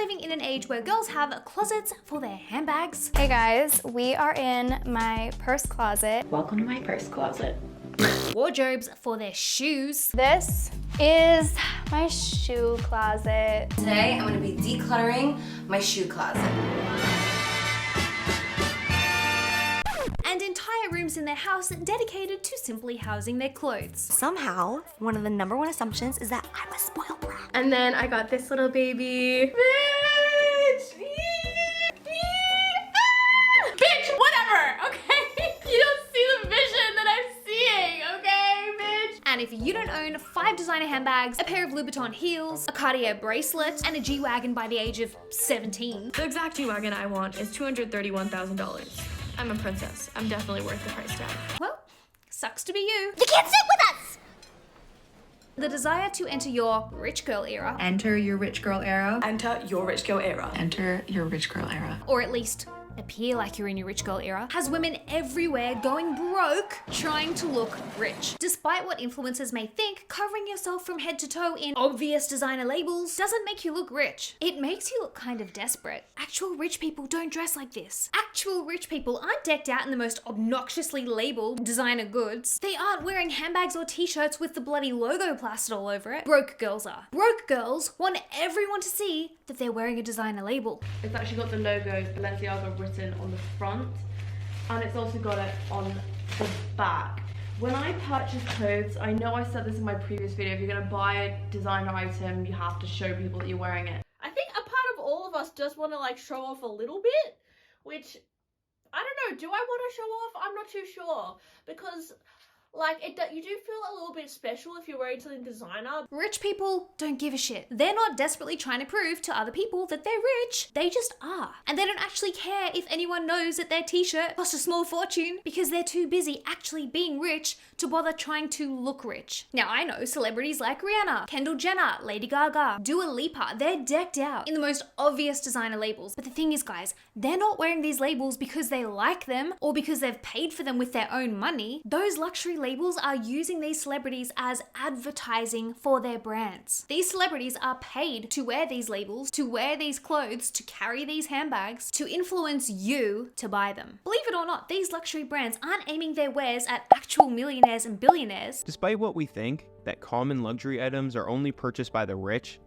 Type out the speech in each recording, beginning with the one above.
living in an age where girls have closets for their handbags. Hey guys, we are in my purse closet. Welcome to my purse closet. Wardrobes for their shoes. This is my shoe closet. Today, I'm gonna be decluttering my shoe closet. And entire rooms in their house dedicated to simply housing their clothes. Somehow, one of the number 1 assumptions is that I'm a spoiled brat. And then I got this little baby. Bitch! Bitch, whatever, okay? You don't see the vision that I'm seeing, okay, bitch? And if you don't own 5 designer handbags, a pair of Louis Vuitton heels, a Cartier bracelet, and a G-Wagon by the age of 17. The exact G-Wagon I want is $231,000. I'm a princess. I'm definitely worth the price tag. Well, sucks to be you. You can't sit with us! The desire to enter your rich girl era, Enter your rich girl era. Enter your rich girl era. Enter your rich girl era. or at least appear like you're in your rich girl era, has women everywhere going broke trying to look rich. Despite what influencers may think, covering yourself from head to toe in obvious designer labels doesn't make you look rich. It makes you look kind of desperate. Actual rich people don't dress like this. Actual rich people aren't decked out in the most obnoxiously labeled designer goods. They aren't wearing handbags or t-shirts with the bloody logo plastered all over it. Broke girls are. Broke girls want everyone to see that they're wearing a designer label. It's actually got the logo Balenciaga written on the front, and it's also got it on the back. When I purchase clothes, I know I said this in my previous video, if you're gonna buy a designer item, you have to show people that you're wearing it. I think a part of all of us just want to like show off a little bit, which, I don't know, do I want to show off? I'm not too sure, because like, you do feel a little bit special if you're wearing something designer. Rich people don't give a shit. They're not desperately trying to prove to other people that they're rich. They just are. And they don't actually care if anyone knows that their t-shirt cost a small fortune because they're too busy actually being rich to bother trying to look rich. Now, I know celebrities like Rihanna, Kendall Jenner, Lady Gaga, Dua Lipa, they're decked out in the most obvious designer labels. But the thing is, guys, they're not wearing these labels because they like them or because they've paid for them with their own money. Those luxury labels are using these celebrities as advertising for their brands. These celebrities are paid to wear these labels, to wear these clothes, to carry these handbags, to influence you to buy them. Believe it or not, these luxury brands aren't aiming their wares at actual millionaires and billionaires. Despite what we think, that common luxury items are only purchased by the rich,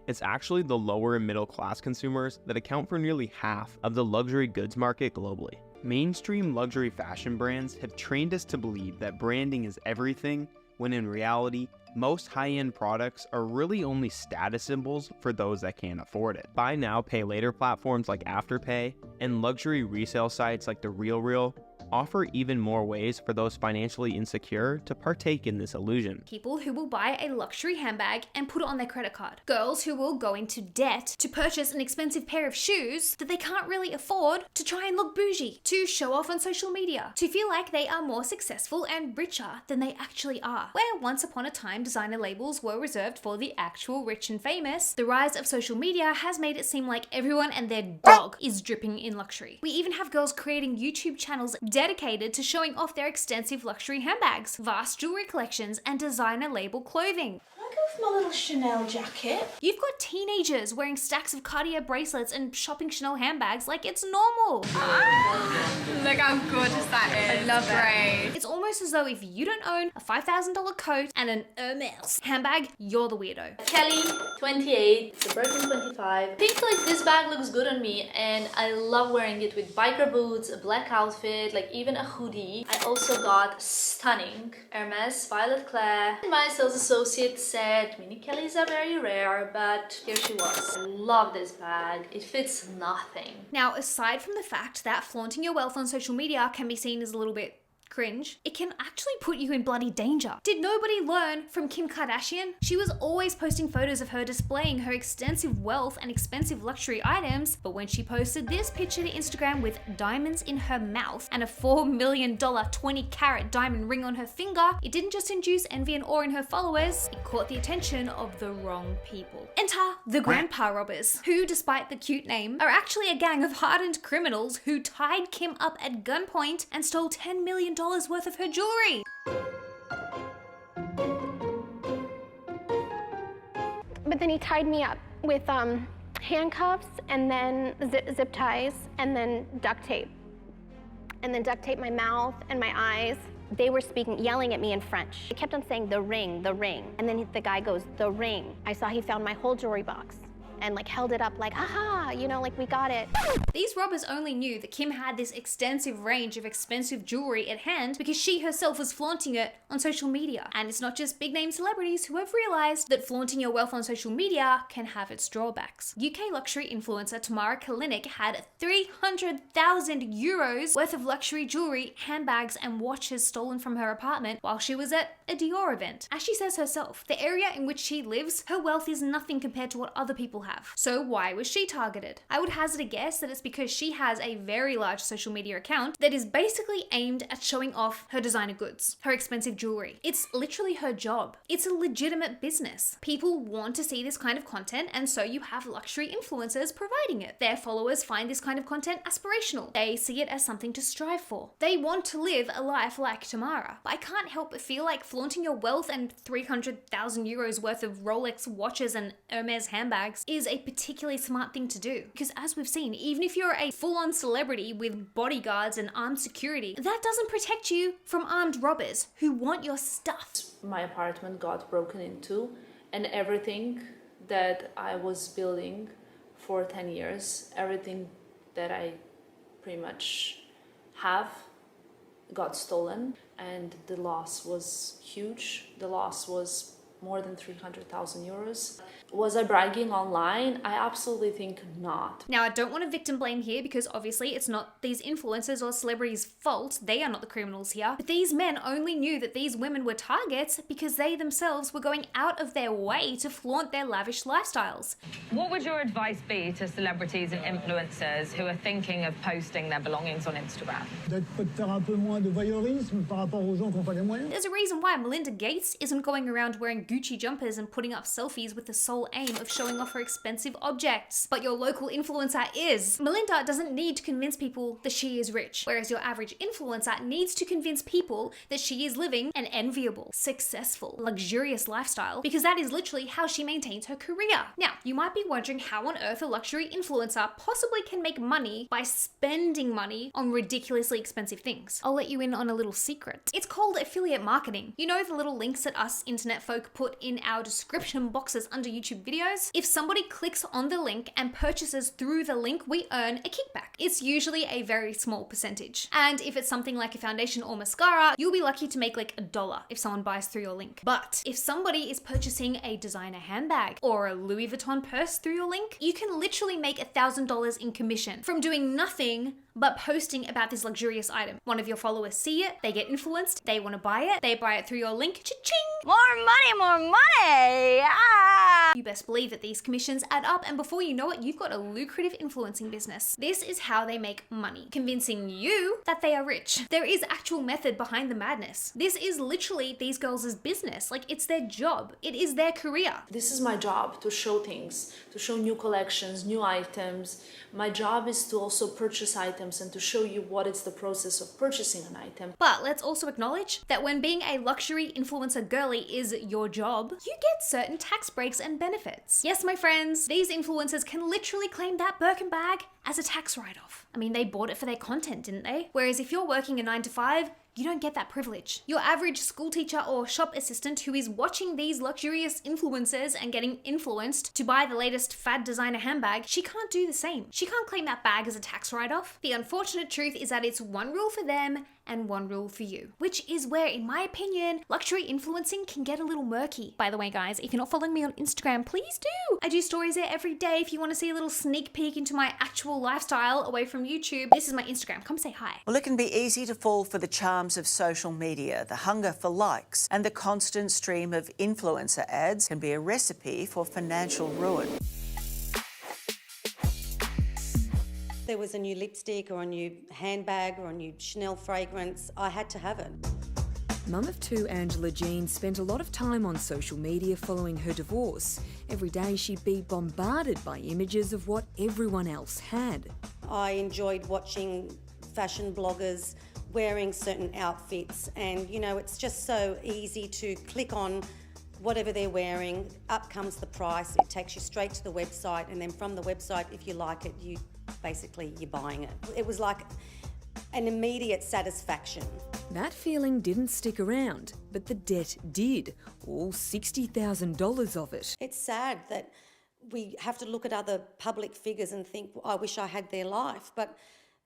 it's actually the lower and middle class consumers that account for nearly half of the luxury goods market globally. Mainstream luxury fashion brands have trained us to believe that branding is everything, when in reality, most high-end products are really only status symbols for those that can't afford it. Buy now, pay later platforms like Afterpay and luxury resale sites like The RealReal offer even more ways for those financially insecure to partake in this illusion. People who will buy a luxury handbag and put it on their credit card. Girls who will go into debt to purchase an expensive pair of shoes that they can't really afford to try and look bougie, to show off on social media, to feel like they are more successful and richer than they actually are. Where once upon a time designer labels were reserved for the actual rich and famous, the rise of social media has made it seem like everyone and their dog is dripping in luxury. We even have girls creating YouTube channels dedicated to showing off their extensive luxury handbags, vast jewelry collections, and designer label clothing. I go for my little Chanel jacket. You've got teenagers wearing stacks of Cartier bracelets and shopping Chanel handbags like it's normal. Look how gorgeous that is. I love it. It's almost as though if you don't own a $5,000 coat and an Hermes handbag, you're the weirdo. Kelly, 28, it's a Birkin 25. I think like this bag looks good on me and I love wearing it with biker boots, a black outfit, like even a hoodie. I also got stunning Hermes Violet Claire. My sales associate said mini Kellys are very rare, but here she was. I love this bag. It fits nothing. Now, aside from the fact that flaunting your wealth on social media can be seen as a little bit cringe, it can actually put you in bloody danger. Did nobody learn from Kim Kardashian? She was always posting photos of her displaying her extensive wealth and expensive luxury items, but when she posted this picture to Instagram with diamonds in her mouth and a $4 million 20-carat diamond ring on her finger, it didn't just induce envy and awe in her followers, it caught the attention of the wrong people. Enter the Grandpa Robbers, who, despite the cute name, are actually a gang of hardened criminals who tied Kim up at gunpoint and stole $10 million worth of her jewelry. But then he tied me up with handcuffs, and then zip ties, and then duct tape. And then duct tape my mouth and my eyes. They were yelling at me in French. They kept on saying, the ring, the ring. And then the guy goes, the ring. I saw he found my whole jewelry box and like held it up like, haha, you know, like we got it. These robbers only knew that Kim had this extensive range of expensive jewelry at hand because she herself was flaunting it on social media. And it's not just big name celebrities who have realized that flaunting your wealth on social media can have its drawbacks. UK luxury influencer Tamara Kalinick had 300,000 euros worth of luxury jewelry, handbags, and watches stolen from her apartment while she was at a Dior event. As she says herself, the area in which she lives, her wealth is nothing compared to what other people have. So why was she targeted? I would hazard a guess that it's because she has a very large social media account that is basically aimed at showing off her designer goods, her expensive jewelry. It's literally her job. It's a legitimate business. People want to see this kind of content, and so you have luxury influencers providing it. Their followers find this kind of content aspirational. They see it as something to strive for. They want to live a life like Tamara. But I can't help but feel like flaunting your wealth and 300,000 euros worth of Rolex watches and Hermes handbags is a particularly smart thing to do. Because as we've seen, even if you're a full-on celebrity with bodyguards and armed security, that doesn't protect you from armed robbers who want your stuff. My apartment got broken into, and everything that I was building for 10 years, everything that I pretty much have got stolen, and the loss was huge. The loss was more than 300,000 euros. Was I bragging online? I absolutely think not. Now, I don't want to victim blame here because obviously it's not these influencers or celebrities' fault. They are not the criminals here. But these men only knew that these women were targets because they themselves were going out of their way to flaunt their lavish lifestyles. What would your advice be to celebrities and influencers who are thinking of posting their belongings on Instagram? There's a reason why Melinda Gates isn't going around wearing Gucci jumpers and putting up selfies with the sole aim of showing off her expensive objects. But your local influencer is. Melinda doesn't need to convince people that she is rich, whereas your average influencer needs to convince people that she is living an enviable, successful, luxurious lifestyle, because that is literally how she maintains her career. Now, you might be wondering how on earth a luxury influencer possibly can make money by spending money on ridiculously expensive things. I'll let you in on a little secret. It's called affiliate marketing. You know the little links that us internet folk put in our description boxes under YouTube videos? If somebody clicks on the link and purchases through the link, we earn a kickback. It's usually a very small percentage. And if it's something like a foundation or mascara, you'll be lucky to make like $1 if someone buys through your link. But if somebody is purchasing a designer handbag or a Louis Vuitton purse through your link, you can literally make $1,000 in commission from doing nothing but posting about this luxurious item. One of your followers see it, they get influenced, they want to buy it, they buy it through your link, cha-ching! More money, more money! Ah! You best believe that these commissions add up, and before you know it, you've got a lucrative influencing business. This is how they make money, convincing you that they are rich. There is actual method behind the madness. This is literally these girls' business. Like, it's their job. It is their career. This is my job, to show things, to show new collections, new items. My job is to also purchase items and to show you what is the process of purchasing an item. But let's also acknowledge that when being a luxury influencer girly is your job, you get certain tax breaks and benefits. Yes, my friends, these influencers can literally claim that Birkin bag as a tax write-off. I mean, they bought it for their content, didn't they? Whereas if you're working a 9 to 5, you don't get that privilege. Your average school teacher or shop assistant who is watching these luxurious influencers and getting influenced to buy the latest fad designer handbag, she can't do the same. She can't claim that bag as a tax write-off. The unfortunate truth is that it's one rule for them and one rule for you, which is where, in my opinion, luxury influencing can get a little murky. By the way, guys, if you're not following me on Instagram, please do. I do stories there every day if you want to see a little sneak peek into my actual lifestyle away from YouTube. This is my Instagram. Come say hi. Well, it can be easy to fall for the charms of social media. The hunger for likes and the constant stream of influencer ads can be a recipe for financial ruin. There was a new lipstick or a new handbag or a new Chanel fragrance, I had to have it. Mum of two Angela Jean spent a lot of time on social media following her divorce. Every day she'd be bombarded by images of what everyone else had. I enjoyed watching fashion bloggers wearing certain outfits, and you know, it's just so easy to click on whatever they're wearing, up comes the price. It takes you straight to the website, and then from the website, if you like it, you're buying it. It was like an immediate satisfaction. That feeling didn't stick around, but the debt did, all $60,000 of it. It's sad that we have to look at other public figures and think, I wish I had their life, but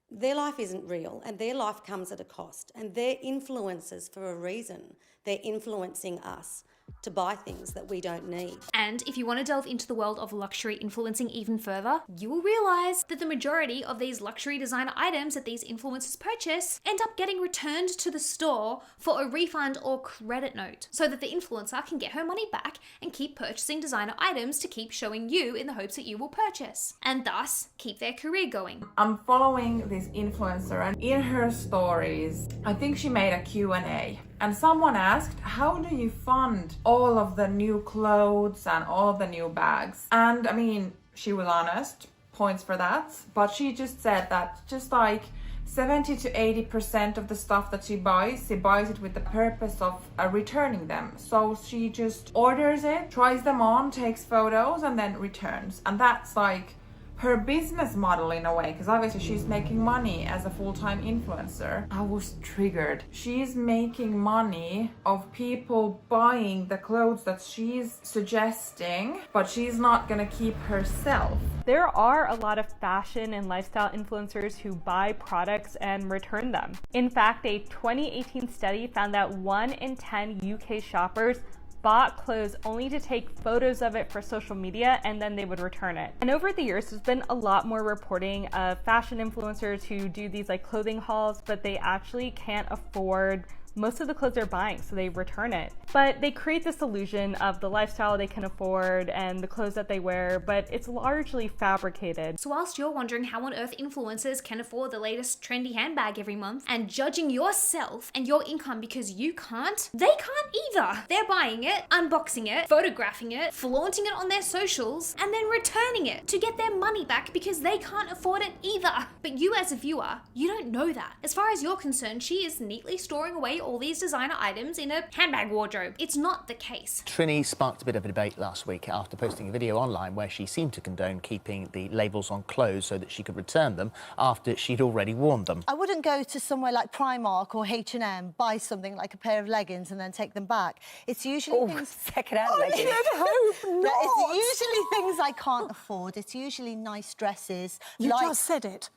their life isn't real, and their life comes at a cost, and they're influencers for a reason. They're influencing us to buy things that we don't need. And if you want to delve into the world of luxury influencing even further, you will realize that the majority of these luxury designer items that these influencers purchase end up getting returned to the store for a refund or credit note, so that the influencer can get her money back and keep purchasing designer items to keep showing you in the hopes that you will purchase, and thus keep their career going. I'm following this influencer, and in her stories, I think she made a Q&A. And someone asked, how do you fund all of the new clothes and all of the new bags? And I mean, she was honest, points for that. But she just said that just like 70 to 80% of the stuff that she buys it with the purpose of returning them. So she just orders it, tries them on, takes photos, and then returns. And that's like her business model in a way, because obviously she's making money as a full-time influencer. I was triggered. She's making money of people buying the clothes that she's suggesting, but she's not gonna keep herself. There are a lot of fashion and lifestyle influencers who buy products and return them. In fact, a 2018 study found that 1 in 10 UK shoppers bought clothes only to take photos of it for social media, and then they would return it. And over the years, there's been a lot more reporting of fashion influencers who do these like clothing hauls, but they actually can't afford most of the clothes they're buying, so they return it. But they create this illusion of the lifestyle they can afford and the clothes that they wear, but it's largely fabricated. So whilst you're wondering how on earth influencers can afford the latest trendy handbag every month and judging yourself and your income because you can't, they can't either. They're buying it, unboxing it, photographing it, flaunting it on their socials, and then returning it to get their money back because they can't afford it either. But you as a viewer, you don't know that. As far as you're concerned, she is neatly storing away all these designer items in a handbag wardrobe. It's not the case. Trini sparked a bit of a debate last week after posting a video online where she seemed to condone keeping the labels on clothes so that she could return them after she'd already worn them. I wouldn't go to somewhere like Primark or H&M, buy something like a pair of leggings and then take them back. It's usually things... second-hand leggings. I hope not. It's usually things I can't afford. It's usually nice dresses. You just said it.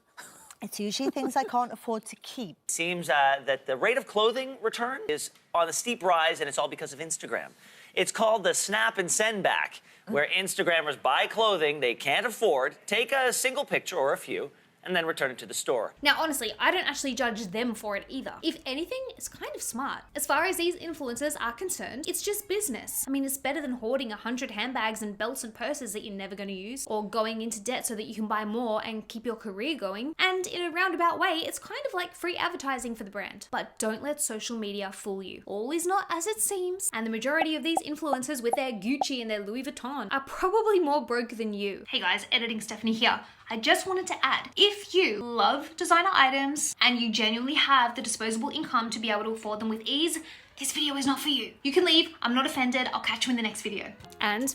It's usually things I can't afford to keep. Seems that the rate of clothing return is on a steep rise, and it's all because of Instagram. It's called the snap and send back, where Instagrammers buy clothing they can't afford, take a single picture or a few, and then return it to the store. Now, honestly, I don't actually judge them for it either. If anything, it's kind of smart. As far as these influencers are concerned, it's just business. I mean, it's better than hoarding 100 handbags and belts and purses that you're never going to use, or going into debt so that you can buy more and keep your career going. And in a roundabout way, it's kind of like free advertising for the brand. But don't let social media fool you. All is not as it seems, and the majority of these influencers with their Gucci and their Louis Vuitton are probably more broke than you. Hey guys, Editing Stephanie here. I just wanted to add, if you love designer items and you genuinely have the disposable income to be able to afford them with ease, this video is not for you. You can leave, I'm not offended, I'll catch you in the next video. And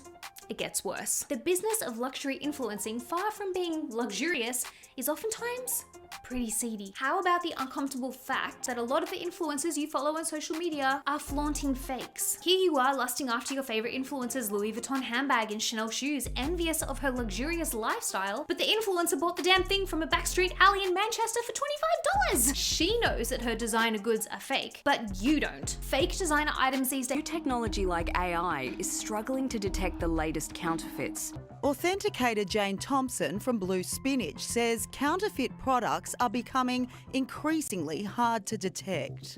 it gets worse. The business of luxury influencing, far from being luxurious, is oftentimes pretty seedy. How about the uncomfortable fact that a lot of the influencers you follow on social media are flaunting fakes? Here you are lusting after your favorite influencer's Louis Vuitton handbag and Chanel shoes, envious of her luxurious lifestyle, but the influencer bought the damn thing from a backstreet alley in Manchester for $25. She knows that her designer goods are fake, but you don't. Fake designer items these days. New technology like AI is struggling to detect the latest counterfeits. Authenticator Jane Thompson from Blue Spinach says counterfeit products are becoming increasingly hard to detect.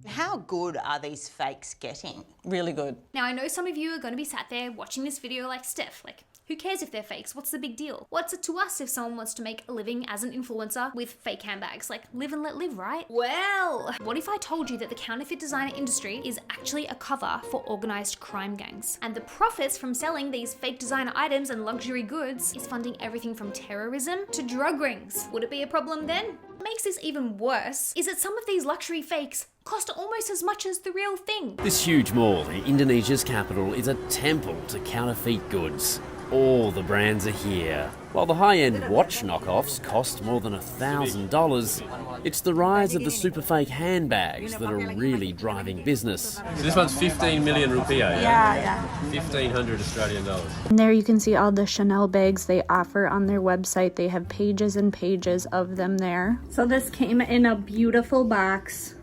How good are these fakes getting? Really good. Now I know some of you are going to be sat there watching this video like Steph, like, Who cares if they're fakes? What's the big deal? What's it to us if someone wants to make a living as an influencer with fake handbags? Like, live and let live, right? Well, what if I told you that the counterfeit designer industry is actually a cover for organized crime gangs? And the profits from selling these fake designer items and luxury goods is funding everything from terrorism to drug rings. Would it be a problem then? What makes this even worse is that some of these luxury fakes cost almost as much as the real thing. This huge mall in Indonesia's capital is a temple to counterfeit goods. All the brands are here. While the high-end watch knockoffs cost more than $1,000, it's the rise of the super fake handbags that are really driving business. So this one's 15 million rupiah, yeah? 1,500 Australian dollars. And there you can see all the Chanel bags they offer on their website. They have pages and pages of them there. So this came in a beautiful box.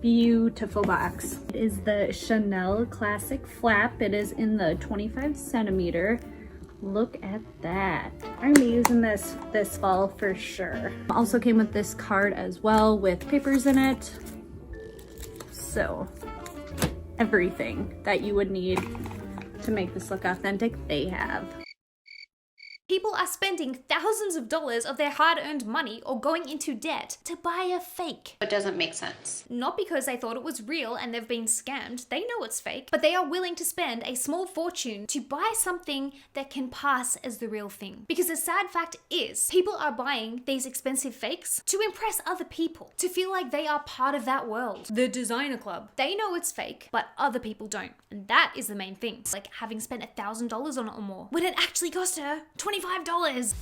Beautiful box. It is the Chanel Classic Flap. It is in the 25 centimeter. Look at that. I'm gonna be using this fall for sure. Also came with this card as well with papers in it. So everything that you would need to make this look authentic, they have. People are spending thousands of dollars of their hard-earned money or going into debt to buy a fake. It doesn't make sense. Not because they thought it was real and they've been scammed, they know it's fake, but they are willing to spend a small fortune to buy something that can pass as the real thing. Because the sad fact is, people are buying these expensive fakes to impress other people, to feel like they are part of that world. The designer club. They know it's fake, but other people don't. And that is the main thing. It's like having spent $1,000 on it or more, when it actually cost her $25.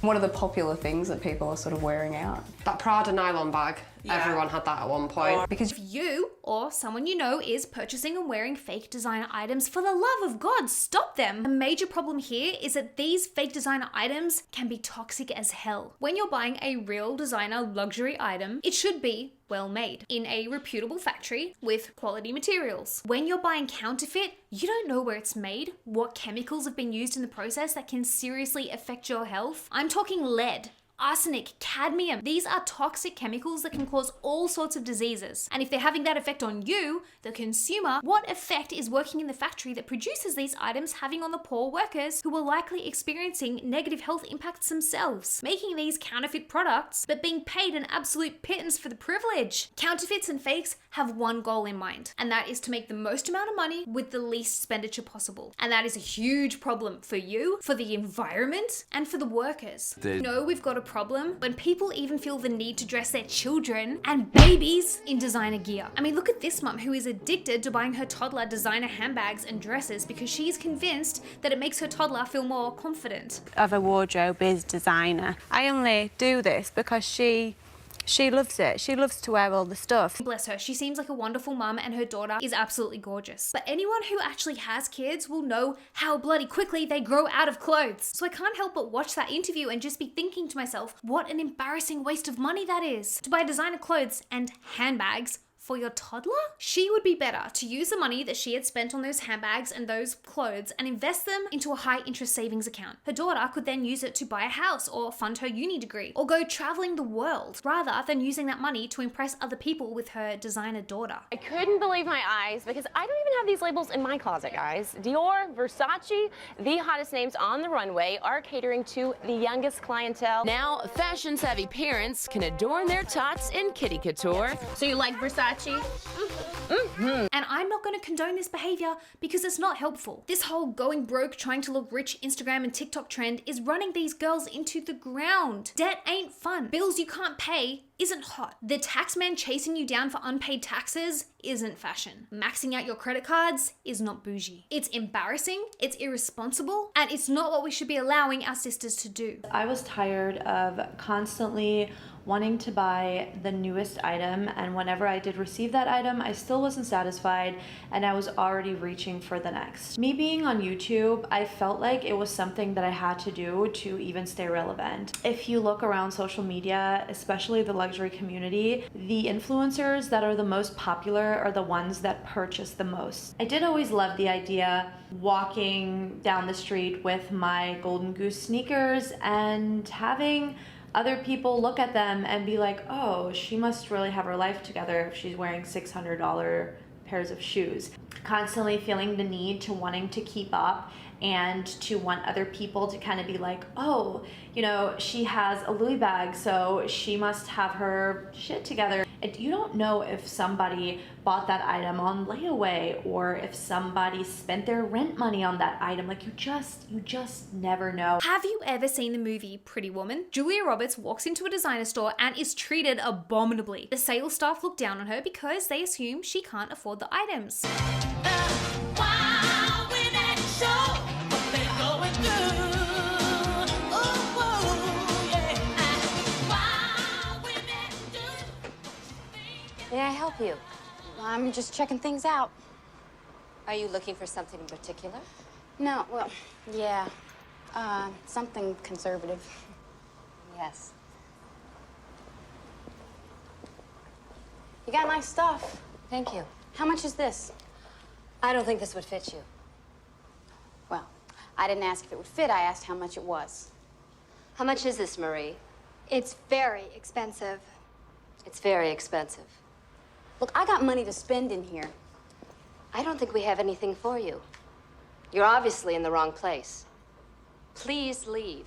One of the popular things that people are sort of wearing out. That Prada nylon bag. Yeah. Everyone had that at one point. Because if you or someone you know is purchasing and wearing fake designer items, for the love of God, stop them. A major problem here is that these fake designer items can be toxic as hell. When you're buying a real designer luxury item, it should be well made in a reputable factory with quality materials. When you're buying counterfeit, you don't know where it's made, what chemicals have been used in the process that can seriously affect your health. I'm talking lead, arsenic, cadmium. These are toxic chemicals that can cause all sorts of diseases. And if they're having that effect on you, the consumer, what effect is working in the factory that produces these items having on the poor workers who are likely experiencing negative health impacts themselves? Making these counterfeit products, but being paid an absolute pittance for the privilege. Counterfeits and fakes have one goal in mind, and that is to make the most amount of money with the least expenditure possible. And that is a huge problem for you, for the environment, and for the workers. No, we've got a problem when people even feel the need to dress their children and babies in designer gear. I mean, look at this mum who is addicted to buying her toddler designer handbags and dresses because she's convinced that it makes her toddler feel more confident. Of a wardrobe is designer. I only do this because she loves it. She loves to wear all the stuff. Bless her, she seems like a wonderful mum and her daughter is absolutely gorgeous. But anyone who actually has kids will know how bloody quickly they grow out of clothes. So I can't help but watch that interview and just be thinking to myself, what an embarrassing waste of money that is. To buy designer clothes and handbags for your toddler? She would be better to use the money that she had spent on those handbags and those clothes and invest them into a high interest savings account. Her daughter could then use it to buy a house or fund her uni degree or go traveling the world rather than using that money to impress other people with her designer daughter. I couldn't believe my eyes because I don't even have these labels in my closet, guys. Dior, Versace, the hottest names on the runway are catering to the youngest clientele. Now, fashion-savvy parents can adorn their tots in kitty couture. So you like Versace? And I'm not going to condone this behavior because it's not helpful. This whole going broke, trying to look rich Instagram and TikTok trend is running these girls into the ground. Debt ain't fun. Bills you can't pay isn't hot. The tax man chasing you down for unpaid taxes isn't fashion. Maxing out your credit cards is not bougie. It's embarrassing, it's irresponsible, and it's not what we should be allowing our sisters to do. I was tired of constantly wanting to buy the newest item, and whenever I did receive that item, I still wasn't satisfied and I was already reaching for the next. Me being on YouTube, I felt like it was something that I had to do to even stay relevant. If you look around social media, especially the luxury community, the influencers that are the most popular are the ones that purchase the most. I did always love the idea walking down the street with my Golden Goose sneakers and having other people look at them and be like, oh, she must really have her life together if she's wearing $600 pairs of shoes. constantly feeling the need to wanting to keep up and to want other people to kind of be like, oh, you know, she has a Louis bag, so she must have her shit together. And you don't know if somebody bought that item on layaway or if somebody spent their rent money on that item. Like, you just never know. Have you ever seen the movie Pretty Woman? Julia Roberts walks into a designer store and is treated abominably. The sales staff look down on her because they assume she can't afford the items. May I help you? I'm just checking things out. Are you looking for something in particular? No, well, yeah. Something conservative. Yes. You got nice stuff. Thank you. How much is this? I don't think this would fit you. Well, I didn't ask if it would fit. I asked how much it was. How much is this, Marie? It's very expensive. It's very expensive. Look, I got money to spend in here. I don't think we have anything for you. You're obviously in the wrong place. Please leave.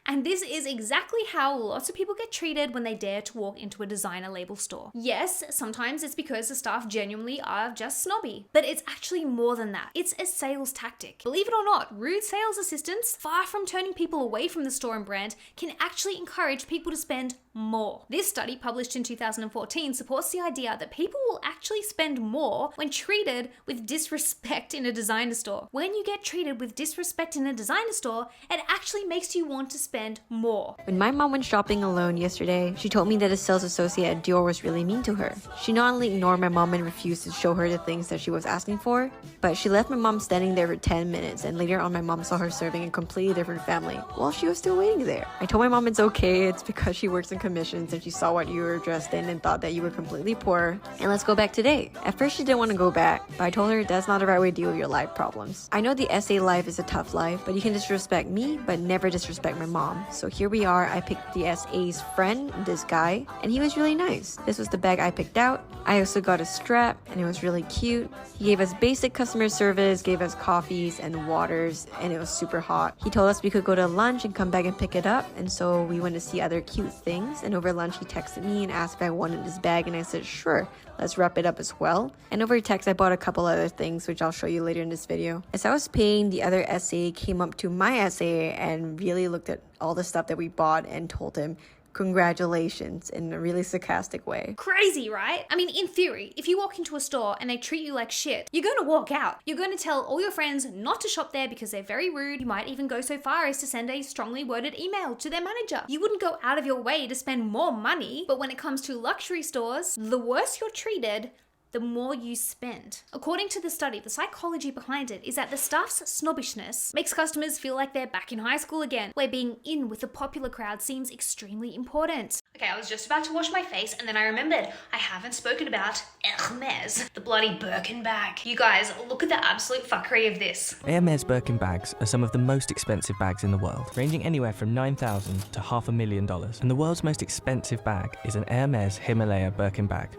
And this is exactly how lots of people get treated when they dare to walk into a designer label store. Yes, sometimes it's because the staff genuinely are just snobby, but it's actually more than that. It's a sales tactic. Believe it or not, rude sales assistants, far from turning people away from the store and brand, can actually encourage people to spend more. This study, published in 2014, supports the idea that people will actually spend more when treated with disrespect in a designer store. When you get treated with disrespect in a designer store, it actually makes you want to spend more. When my mom went shopping alone yesterday, she told me that a sales associate at Dior was really mean to her. She not only ignored my mom and refused to show her the things that she was asking for, but she left my mom standing there for 10 minutes, and later on my mom saw her serving a completely different family while she was still waiting there. I told my mom it's okay, it's because she works in commissions and she saw what you were dressed in and thought that you were completely poor, and let's go back today. At first she didn't want to go back, but I told her that's not the right way to deal with your life problems. I know the SA life is a tough life, but you can disrespect me, but never disrespect my mom. So here we are. I picked the SA's friend, this guy, and he was really nice. This was the bag I picked out. I also got a strap, and it was really cute. He gave us basic customer service, gave us coffees and waters, and it was super hot. He told us we could go to lunch and come back and pick it up, and so we went to see other cute things, and over lunch he texted me and asked if I wanted this bag, and I said sure, let's wrap it up as well. And over text I bought a couple other things, which I'll show you later in this video. As I was paying, the other SA came up to my SA and really looked at all the stuff that we bought and told him congratulations in a really sarcastic way. Crazy, right? I mean, in theory, if you walk into a store and they treat you like shit, you're going to walk out. You're going to tell all your friends not to shop there because they're very rude. You might even go so far as to send a strongly worded email to their manager. You wouldn't go out of your way to spend more money, but when it comes to luxury stores, the worse you're treated, the more you spend. According to the study, the psychology behind it is that the staff's snobbishness makes customers feel like they're back in high school again, where being in with the popular crowd seems extremely important. Okay, I was just about to wash my face and then I remembered I haven't spoken about Hermes, the bloody Birkin bag. You guys, look at the absolute fuckery of this. Hermes Birkin bags are some of the most expensive bags in the world, ranging anywhere from $9,000 to $500,000. And the world's most expensive bag is an Hermes Himalaya Birkin bag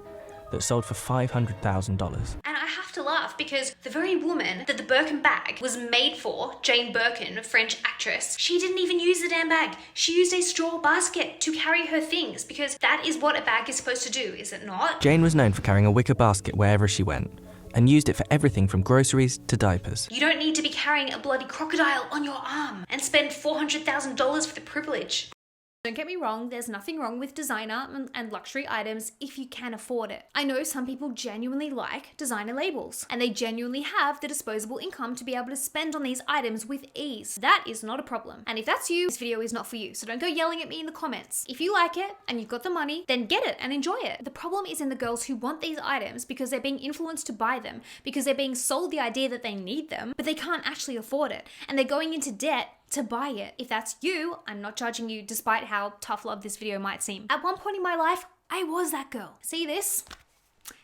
that sold for $500,000. And I have to laugh because the very woman that the Birkin bag was made for, Jane Birkin, a French actress, she didn't even use the damn bag. She used a straw basket to carry her things because that is what a bag is supposed to do, is it not? Jane was known for carrying a wicker basket wherever she went and used it for everything from groceries to diapers. You don't need to be carrying a bloody crocodile on your arm and spend $400,000 for the privilege. Don't get me wrong, there's nothing wrong with designer and luxury items if you can afford it. I know some people genuinely like designer labels, and they genuinely have the disposable income to be able to spend on these items with ease. That is not a problem. And if that's you, this video is not for you, so don't go yelling at me in the comments. If you like it, and you've got the money, then get it and enjoy it. The problem is in the girls who want these items because they're being influenced to buy them, because they're being sold the idea that they need them, but they can't actually afford it, and they're going into debt to buy it. If that's you, I'm not judging you despite how tough love this video might seem. At one point in my life, I was that girl. See this?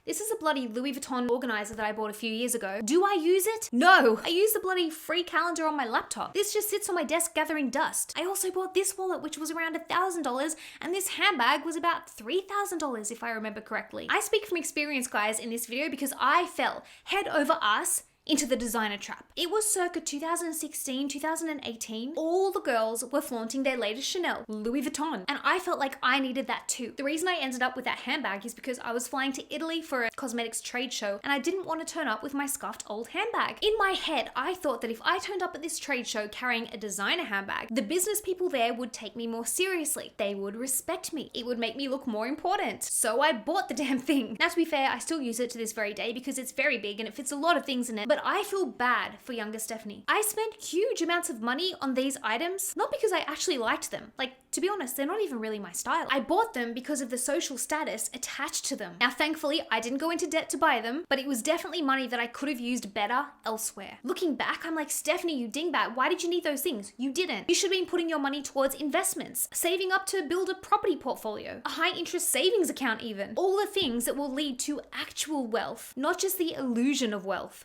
This is a bloody Louis Vuitton organizer that I bought a few years ago. Do I use it? No. I use the bloody free calendar on my laptop. This just sits on my desk gathering dust. I also bought this wallet, which was around $1,000, and this handbag was about $3,000 if I remember correctly. I speak from experience, guys, in this video because I fell head over ass into the designer trap. It was circa 2016, 2018. All the girls were flaunting their latest Chanel, Louis Vuitton, and I felt like I needed that too. The reason I ended up with that handbag is because I was flying to Italy for a cosmetics trade show and I didn't want to turn up with my scuffed old handbag. In my head, I thought that if I turned up at this trade show carrying a designer handbag, the business people there would take me more seriously. They would respect me. It would make me look more important. So I bought the damn thing. Now, to be fair, I still use it to this very day because it's very big and it fits a lot of things in it, but I feel bad for younger Stephanie. I spent huge amounts of money on these items, not because I actually liked them. Like, to be honest, they're not even really my style. I bought them because of the social status attached to them. Now, thankfully, I didn't go into debt to buy them, but it was definitely money that I could have used better elsewhere. Looking back, I'm like, Stephanie, you dingbat, why did you need those things? You didn't. You should have been putting your money towards investments, saving up to build a property portfolio, a high interest savings account even. All the things that will lead to actual wealth, not just the illusion of wealth.